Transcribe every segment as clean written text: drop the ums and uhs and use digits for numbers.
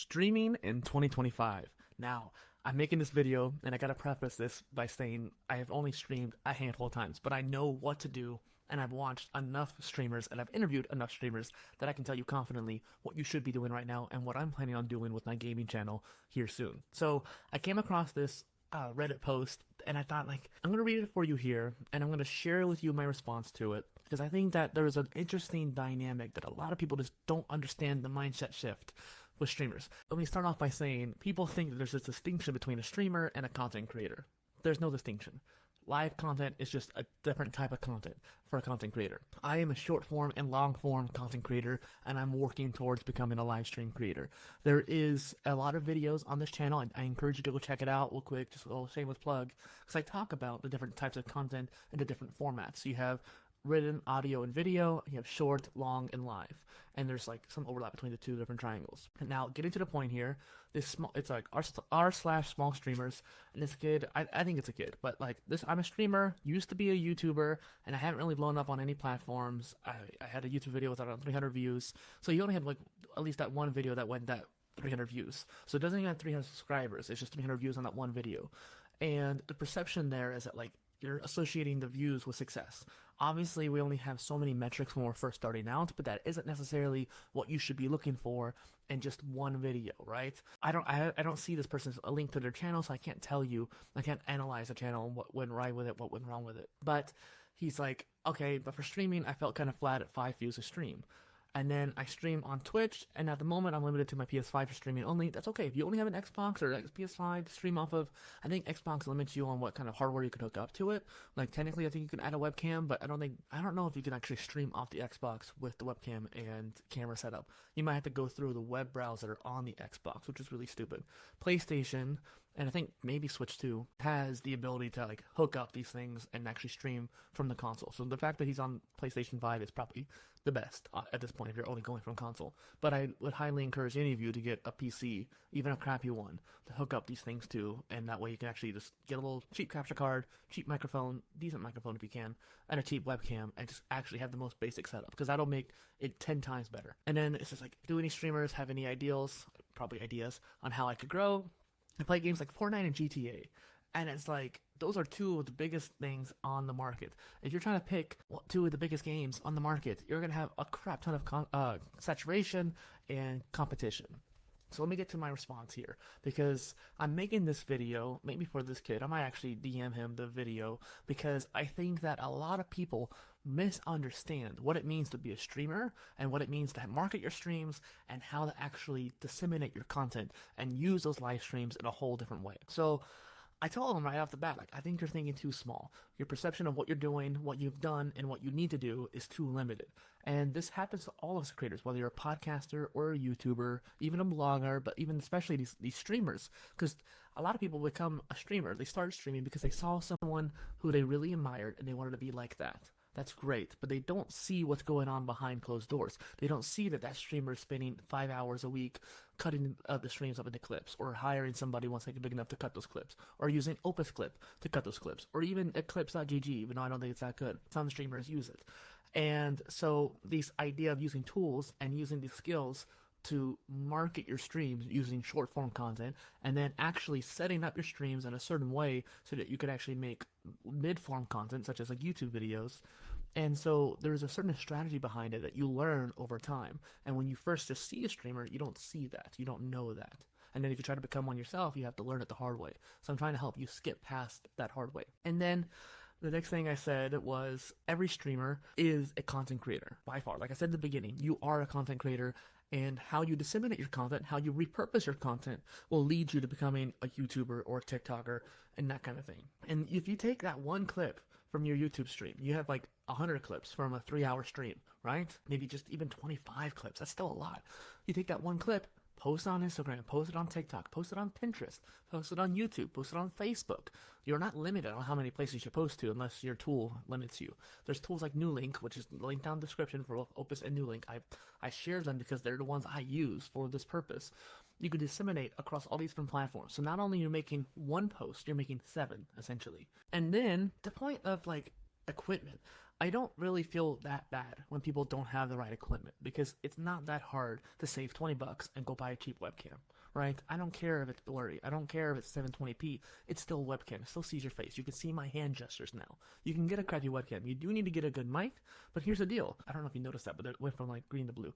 Streaming in 2025. Now, I'm making this video, and I gotta preface this by saying I have only streamed a handful of times, but I know what to do, and I've watched enough streamers, and I've interviewed enough streamers that I can tell you confidently what you should be doing right now, and what I'm planning on doing with my gaming channel here soon. So, I came across this Reddit post, and I thought, I'm gonna read it for you here, and I'm gonna share with you my response to it, because I think that there is an interesting dynamic that a lot of people just don't understand the mindset shift with streamers. Let me start off by saying people think that there's this distinction between a streamer and a content creator. There's no distinction. Live content is just a different type of content for a content creator. I am a short form and long form content creator, and I'm working towards becoming a live stream creator. There is a lot of videos on this channel, and I encourage you to go check it out real quick, just a little shameless plug, because I talk about the different types of content and the different formats. So you have written, audio, and video. You have short, long, and live, and there's some overlap between the two different triangles. And now, getting to the point here, it's like r/small streamers, and this kid, I think it's a kid, but this, I'm a streamer, used to be a YouTuber, and I haven't really blown up on any platforms. I had a YouTube video with around 300 views, so you only have at least that one video that went that 300 views. So it doesn't even have 300 subscribers. It's just 300 views on that one video, and the perception there is that you're associating the views with success. Obviously, we only have so many metrics when we're first starting out, but that isn't necessarily what you should be looking for in just one video, right? I don't see this person's a link to their channel, so I can't tell you. I can't analyze the channel and what went right with it, what went wrong with it. But he's like, okay, but for streaming, I felt kind of flat at 5 views a stream. And then I stream on Twitch, and at the moment I'm limited to my PS5 for streaming only. That's okay. If you only have an Xbox or PS5 to stream off of, I think Xbox limits you on what kind of hardware you can hook up to it. Technically, I think you can add a webcam, but I don't know if you can actually stream off the Xbox with the webcam and camera setup. You might have to go through the web browser on the Xbox, which is really stupid. PlayStation, and I think maybe Switch 2, has the ability to hook up these things and actually stream from the console. So the fact that he's on PlayStation 5 is probably the best at this point if you're only going from console. But I would highly encourage any of you to get a PC, even a crappy one, to hook up these things to, and that way you can actually just get a little cheap capture card, cheap microphone, decent microphone if you can, and a cheap webcam, and just actually have the most basic setup, because that'll make it 10 times better. And then it's just do any streamers have any ideas, probably ideas, on how I could grow? I play games like Fortnite and GTA, and it's those are two of the biggest things on the market. If you're trying to pick two of the biggest games on the market, you're going to have a crap ton of saturation and competition. So let me get to my response here, because I'm making this video, maybe for this kid. I might actually DM him the video, because I think that a lot of people misunderstand what it means to be a streamer, and what it means to market your streams, and how to actually disseminate your content and use those live streams in a whole different way. So I told him right off the bat, I think you're thinking too small. Your perception of what you're doing, what you've done, and what you need to do is too limited. And this happens to all of us creators, whether you're a podcaster or a YouTuber, even a blogger, but even especially these streamers. Because a lot of people become a streamer. They started streaming because they saw someone who they really admired, and they wanted to be like that. That's great, but they don't see what's going on behind closed doors. They don't see that streamer is spending 5 hours a week cutting the streams up into clips, or hiring somebody once they get big enough to cut those clips, or using Opus clip to cut those clips, or even Eclipse.gg, even though I don't think it's that good. Some streamers use it. And so this idea of using tools and using these skills to market your streams using short form content, and then actually setting up your streams in a certain way so that you could actually make mid form content, such as YouTube videos. And so there's a certain strategy behind it that you learn over time. And when you first just see a streamer, you don't see that. You don't know that. And then if you try to become one yourself, you have to learn it the hard way. So I'm trying to help you skip past that hard way. And then the next thing I said was, every streamer is a content creator, by far. Like I said at the beginning, you are a content creator, and how you disseminate your content, how you repurpose your content, will lead you to becoming a YouTuber or a TikToker and that kind of thing. And if you take that one clip from your YouTube stream, you have 100 clips from a 3-hour stream, right? Maybe just even 25 clips. That's still a lot. You take that one clip, post it on Instagram, post it on TikTok, post it on Pinterest, post it on YouTube, post it on Facebook. You're not limited on how many places you post to unless your tool limits you. There's tools like Nuelink, which is linked down in the description for both Opus and Nuelink. I share them because they're the ones I use for this purpose. You can disseminate across all these different platforms. So not only you're making one post, you're making 7, essentially. And then, the point of equipment, I don't really feel that bad when people don't have the right equipment, because it's not that hard to save 20 bucks and go buy a cheap webcam, right? I don't care if it's blurry. I don't care if it's 720p. It's still a webcam. It still sees your face. You can see my hand gestures now. You can get a crappy webcam. You do need to get a good mic, but here's the deal. I don't know if you noticed that, but it went from like green to blue.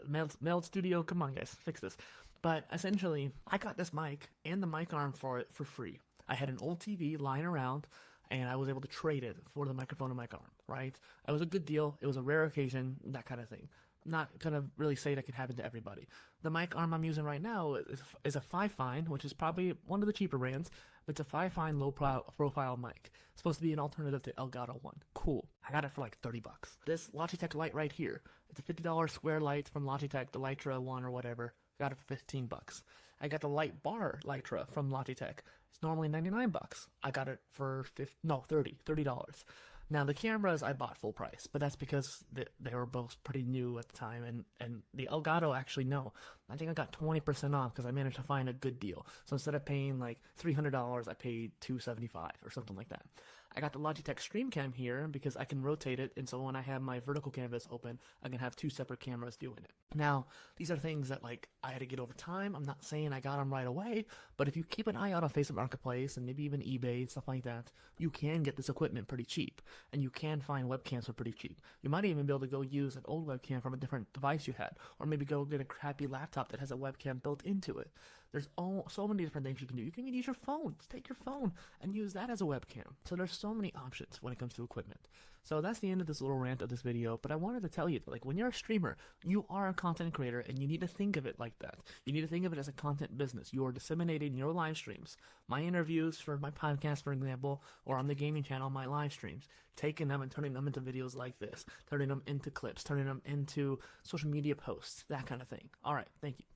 Mailed Studio, come on guys, fix this. But essentially, I got this mic and the mic arm for it for free. I had an old TV lying around, and I was able to trade it for the microphone and mic arm, right? It was a good deal. It was a rare occasion, that kind of thing. Not gonna really say that could happen to everybody. The mic arm I'm using right now is a Fifine, which is probably one of the cheaper brands, but it's a Fifine low profile mic. It's supposed to be an alternative to Elgato one. Cool. I got it for like 30 bucks. This Logitech light right here, it's a $50 square light from Logitech, the Litra one or whatever. Got it for 15 bucks. I got the light bar Litra from Logitech. It's normally 99 bucks. I got it for $30. Now, the cameras I bought full price, but that's because they were both pretty new at the time, and the Elgato, actually, no. I think I got 20% off because I managed to find a good deal. So instead of paying like $300, I paid $275 or something like that. I got the Logitech StreamCam here because I can rotate it, and so when I have my vertical canvas open, I can have two separate cameras doing it. Now, these are things that like I had to get over time. I'm not saying I got them right away, but if you keep an eye out on Facebook Marketplace and maybe even eBay and stuff like that, you can get this equipment pretty cheap, and you can find webcams for pretty cheap. You might even be able to go use an old webcam from a different device you had, or maybe go get a crappy laptop that has a webcam built into it. There's so many different things you can do. You can even use your phone. Just take your phone and use that as a webcam. So there's so many options when it comes to equipment. So that's the end of this little rant of this video, but I wanted to tell you, like, when you're a streamer, you are a content creator, and you need to think of it like that. You need to think of it as a content business. You are disseminating your live streams, my interviews for my podcast, for example, or on the gaming channel, my live streams, taking them and turning them into videos like this, turning them into clips, turning them into social media posts, that kind of thing. All right, thank you. Bye.